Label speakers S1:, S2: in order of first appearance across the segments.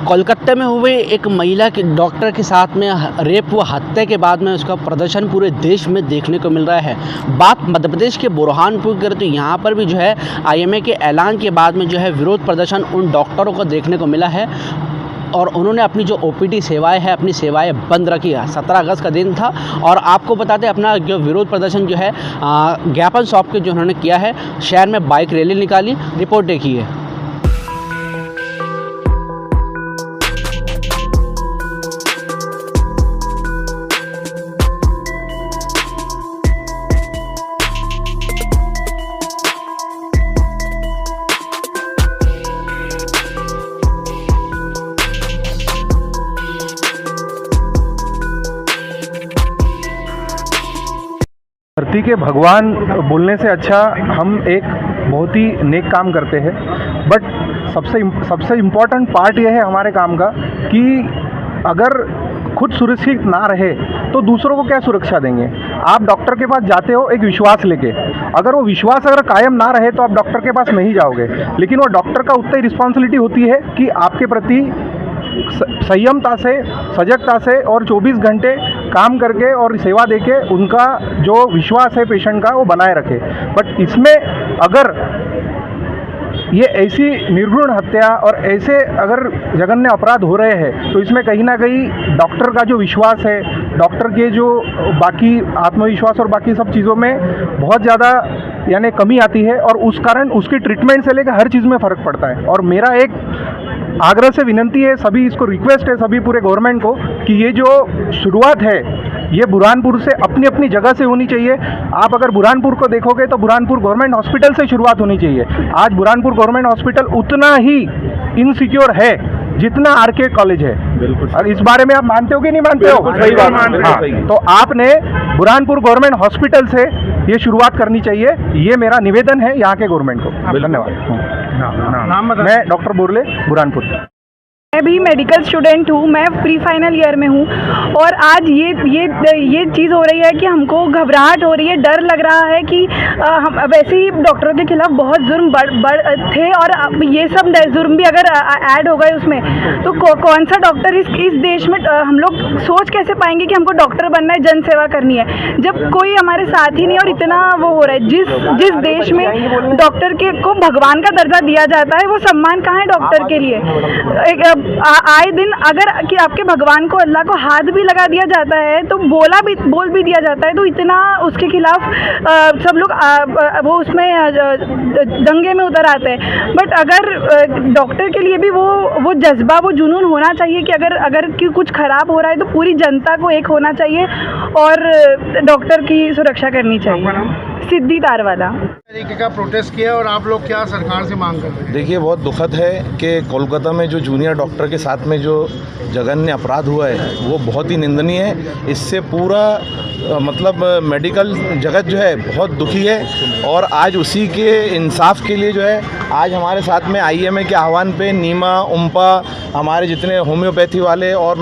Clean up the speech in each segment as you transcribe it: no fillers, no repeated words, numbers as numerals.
S1: कोलकाता में हुए एक महिला के डॉक्टर के साथ में रेप व हत्या के बाद में उसका प्रदर्शन पूरे देश में देखने को मिल रहा है। बात मध्य प्रदेश के बुरहानपुर की करें तो यहाँ पर भी जो है आईएमए के ऐलान के बाद में जो है विरोध प्रदर्शन उन डॉक्टरों को देखने को मिला है और उन्होंने अपनी जो ओपीडी सेवाएं हैं अपनी सेवाएं बंद रखी है। 17 अगस्त का दिन था और आपको बताते अपना जो विरोध प्रदर्शन जो है ज्ञापन सौंप के जो उन्होंने किया है, शहर में बाइक रैली निकाली, रिपोर्ट देखी है।
S2: धरती के भगवान बोलने से अच्छा हम एक बहुत ही नेक काम करते हैं, बट सबसे इम्पोर्टेंट पार्ट यह है हमारे काम का कि अगर खुद सुरक्षित ना रहे तो दूसरों को क्या सुरक्षा देंगे। आप डॉक्टर के पास जाते हो एक विश्वास लेके, अगर वो विश्वास अगर कायम ना रहे तो आप डॉक्टर के पास नहीं जाओगे, लेकिन वो डॉक्टर का उतना ही रिस्पॉन्सिबिलिटी होती है कि आपके प्रति संयमता से, सजगता से और 24 घंटे काम करके और सेवा देके उनका जो विश्वास है पेशेंट का वो बनाए रखे। बट इसमें अगर ये ऐसी निर्घृण हत्या और ऐसे अगर जघन्य अपराध हो रहे हैं तो इसमें कहीं ना कहीं डॉक्टर का जो विश्वास है, डॉक्टर के जो बाकी आत्मविश्वास और बाकी सब चीज़ों में बहुत ज़्यादा यानी कमी आती है और उस कारण उसकी ट्रीटमेंट से लेकर हर चीज़ में फ़र्क पड़ता है। और मेरा एक आग्रह से विनंती है, सभी इसको रिक्वेस्ट है सभी पूरे गवर्नमेंट को कि ये जो शुरुआत है ये बुरहानपुर से अपनी अपनी जगह से होनी चाहिए। आप अगर बुरहानपुर को देखोगे तो बुरहानपुर गवर्नमेंट हॉस्पिटल से शुरुआत होनी चाहिए। आज बुरहानपुर गवर्नमेंट हॉस्पिटल उतना ही इनसिक्योर है जितना आरके कॉलेज है। बिल्कुल। और इस बारे में आप मानते हो कि नहीं मानते हो? सही बात। हाँ, तो आपने बुरहानपुर गवर्नमेंट हॉस्पिटल से ये शुरुआत करनी चाहिए, ये मेरा निवेदन है यहाँ के गवर्नमेंट को। धन्यवाद। मैं डॉक्टर बोरले, बुरहानपुर।
S3: मैं भी मेडिकल स्टूडेंट हूँ, मैं प्री फाइनल ईयर में हूँ और आज ये चीज़ हो रही है कि हमको घबराहट हो रही है, डर लग रहा है कि हम वैसे ही डॉक्टरों के खिलाफ बहुत जुर्म बढ़ थे और ये सब जुर्म भी अगर ऐड हो गए उसमें तो कौन सा डॉक्टर इस देश में हम लोग सोच कैसे पाएंगे कि हमको डॉक्टर बनना है, जन सेवा करनी है, जब कोई हमारे साथ ही नहीं और इतना वो हो रहा है। जिस देश में डॉक्टर को भगवान का दर्जा दिया जाता है, वो सम्मान कहाँ है डॉक्टर के लिए? आए दिन अगर कि आपके भगवान को, अल्लाह को हाथ भी लगा दिया जाता है तो बोल भी दिया जाता है, तो इतना उसके खिलाफ सब लोग वो उसमें दंगे में उतर आते हैं। बट अगर डॉक्टर के लिए भी वो जज्बा, वो जुनून होना चाहिए कि अगर कुछ खराब हो रहा है तो पूरी जनता को एक होना चाहिए और डॉक्टर की सुरक्षा करनी चाहिए। सिद्धि तारवाला
S4: तरीके का प्रोटेस्ट किया और आप लोग क्या सरकार से मांग कर रहे हैं?
S5: देखिए, बहुत दुखद है कि कोलकाता में जो जूनियर डॉक्टर के साथ में जो जघन्य अपराध हुआ है वो बहुत ही निंदनीय है। इससे पूरा मतलब मेडिकल जगत जो है बहुत दुखी है और आज उसी के इंसाफ के लिए जो है आज हमारे साथ में आईएमए के आह्वान पे नीमा, उम्पा, हमारे जितने होम्योपैथी वाले और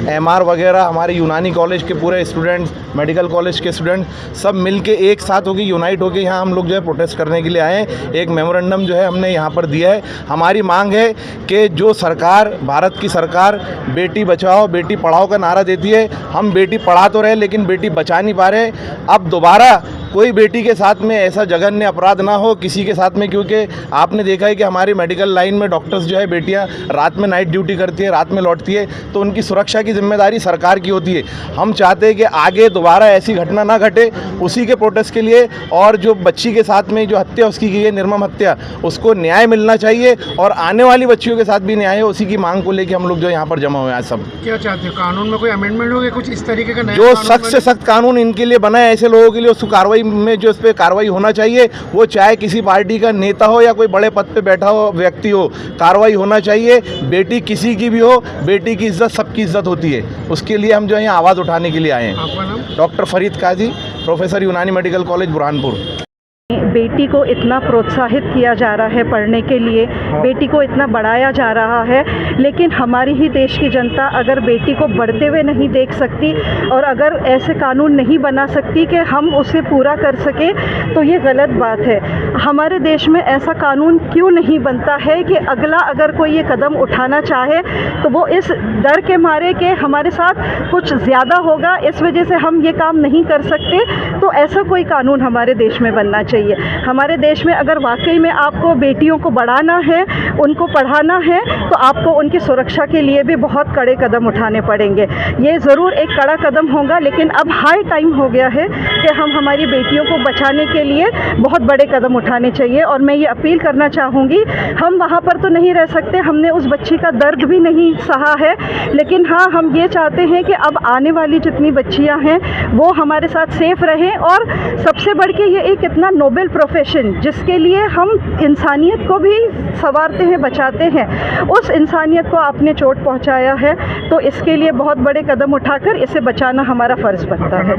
S5: एमआर वगैरह, हमारे यूनानी कॉलेज के पूरे स्टूडेंट्स, मेडिकल कॉलेज के स्टूडेंट सब मिलके एक साथ होकर यूनाइट होकर यहाँ हम लोग जो है प्रोटेस्ट करने के लिए आए हैं। एक मेमोरेंडम जो है हमने यहाँ पर दिया है। हमारी मांग है कि जो सरकार, भारत की सरकार बेटी बचाओ बेटी पढ़ाओ का नारा देती है, हम बेटी पढ़ा तो रहे लेकिन बेटी बचा नहीं पा रहे। अब दोबारा कोई बेटी के साथ में ऐसा जघन्य अपराध ना हो किसी के साथ में, क्योंकि आपने देखा है कि हमारी मेडिकल लाइन में डॉक्टर्स जो है बेटियां रात में नाइट ड्यूटी करती है, रात में लौटती है, तो उनकी सुरक्षा की जिम्मेदारी सरकार की होती है। हम चाहते हैं कि आगे दोबारा ऐसी घटना ना घटे, उसी के प्रोटेस्ट के लिए। और जो बच्ची के साथ में जो हत्या उसकी की गई, निर्मम हत्या, उसको न्याय मिलना चाहिए और आने वाली बच्चियों के साथ भी न्याय हो, उसी की मांग को लेकर हम लोग जो यहाँ पर जमा हुए हैं। सब
S4: क्या चाहते हो, कानून में कोई अमेंडमेंट हो गया कुछ इस तरीके का?
S5: जो सख्त से सख्त कानून इनके लिए बना है ऐसे लोगों के लिए, उसको कार्रवाई में जो इस पर कार्रवाई होना चाहिए, वो चाहे किसी पार्टी का नेता हो या कोई बड़े पद पे बैठा हो व्यक्ति हो, कार्रवाई होना चाहिए। बेटी किसी की भी हो, बेटी की इज्जत सबकी इज्जत होती है, उसके लिए हम जो है यहाँ आवाज़ उठाने के लिए आए हैं।
S4: आपका नाम?
S5: डॉक्टर फरीद काजी, प्रोफेसर यूनानी मेडिकल कॉलेज बुरहानपुर।
S6: बेटी को इतना प्रोत्साहित किया जा रहा है पढ़ने के लिए, बेटी को इतना बढ़ाया जा रहा है, लेकिन हमारी ही देश की जनता अगर बेटी को बढ़ते हुए नहीं देख सकती और अगर ऐसे कानून नहीं बना सकती कि हम उसे पूरा कर सके, तो ये गलत बात है। हमारे देश में ऐसा कानून क्यों नहीं बनता है कि अगला अगर कोई ये कदम उठाना चाहे तो वो इस डर के मारे कि हमारे साथ कुछ ज़्यादा होगा, इस वजह से हम ये काम नहीं कर सकते, तो ऐसा कोई कानून हमारे देश में बनना चाहिए। हमारे देश में अगर वाकई में आपको बेटियों को बढ़ाना है, उनको पढ़ाना है, तो आपको उनकी सुरक्षा के लिए भी बहुत कड़े कदम उठाने पड़ेंगे। ये ज़रूर एक कड़ा कदम होगा, लेकिन अब हाई टाइम हो गया है कि हम हमारी बेटियों को बचाने के लिए बहुत बड़े कदम उठाने चाहिए। और मैं ये अपील करना चाहूँगी, हम वहाँ पर तो नहीं रह सकते, हमने उस बच्ची का दर्द भी नहीं सहा है, लेकिन हाँ, हम ये चाहते हैं कि अब आने वाली जितनी बच्चियाँ हैं वो हमारे साथ सेफ रहें। और सबसे बढ़ के ये एक इतना नोबेल प्रोफेशन जिसके लिए हम इंसानियत को भी संवारते हैं, बचाते हैं, उस इंसानियत को आपने चोट पहुंचाया है, तो इसके लिए बहुत बड़े कदम उठाकर इसे बचाना हमारा फ़र्ज़ बनता है।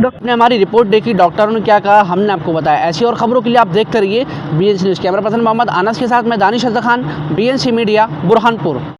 S1: आपने हमारी रिपोर्ट देखी, डॉक्टरों ने क्या कहा, हमने आपको बताया। ऐसी और खबरों के लिए आप देखते रहिए BNC news. Camera person Mohammad Anas के साथ मैं दानिश अज़हर खान, BNC मीडिया, बुरहानपुर।